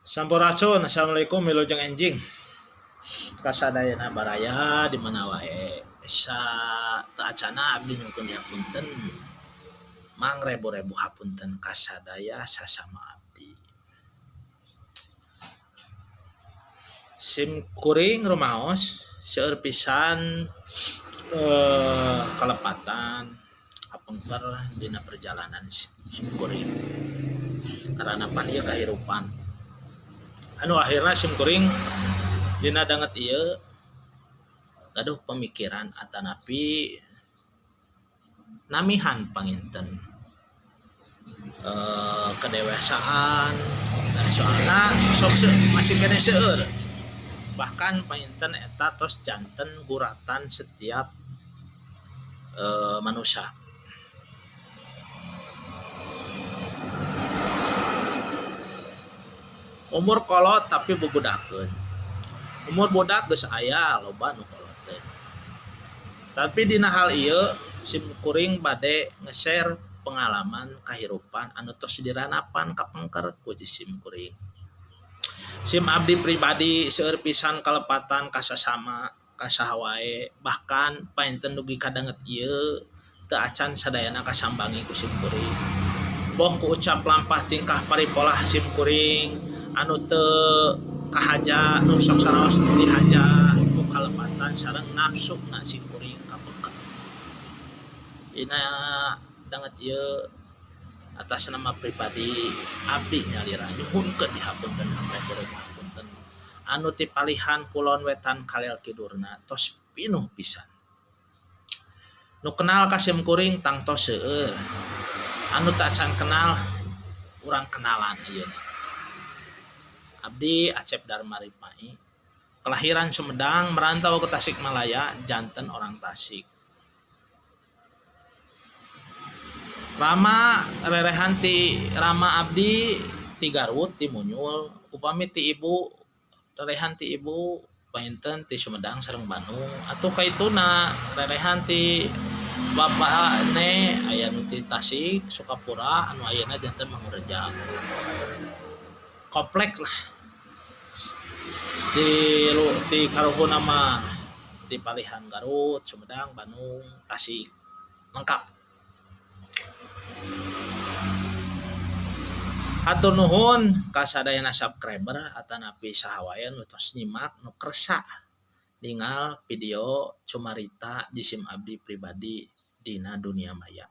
Sampurasun, assalamualaikum wilujeng enjing. Kasadayana baraya di mana wae. Sa taacana abdi nyukeun hapunten. Mang rebu-rebu hapunten kasadaya sasama abdi. Sim kuring rumaos seueur pisan kalepatan kapengker dina perjalanan sim kuring. Karena pan ieu kahirupan. Anu akhirna sim kuring dina danget ieu gaduh pemikiran atanapi namihan panginten kedewasaan dan soalna sok masih kene seueur bahkan panginten eta tos janten guratan setiap manusia. Umur kolot tapi bubudakeun. Umur budak geus aya loba nu kolot teh. Tapi dina hal ieu sim kuring bade nge-share pengalaman kahirupan anu tos diranapan kapengker ku sim kuring. Sim abdi pribadi seueur pisan kalepatan kasasama kasaha wae bahkan painten dugi kadanget ieu teu acan sadayana kasambangi ku sim kuring. Boh ku ucap lampah tingkah paripolah sim kuring anu teu kahaja nu sok saraos dihaja ku kalepatan sareng nafsu na sim kuring kapengker. Dina danget ieu atas nama pribadi abdi nyalira nyuhunkeun dihapunten hapunten anu ti palihan kulon wetan kalel kidurna tos pinuh pisan. Nu kenal ka sim kuring tangtos seueur. Anu tak can kenal urang kenalan ayeuna. Abdi Acep Dharma Ripai, kelahiran Sumedang, merantau ke Tasikmalaya, janten orang Tasik. Rama rerehan ti Rama Abdi ti Garut ti Munyul, upami ti ibu rerehan ti ibu painten ti Sumedang sareng Bandung atuh kaituna rerehan ti bapak ne aya nu ti Tasik Sukapura anu ayeuna janten Mangurejang. Kompleks lah di karuhuna mah di palihan Garut, Sumedang, Bandung, Tasik lengkap. Hatur nuhun ka sadayana subscriber atanapi saha wae nu tos nyimak nu kersa ningal video cumarita di sim abdi pribadi dina dunia maya.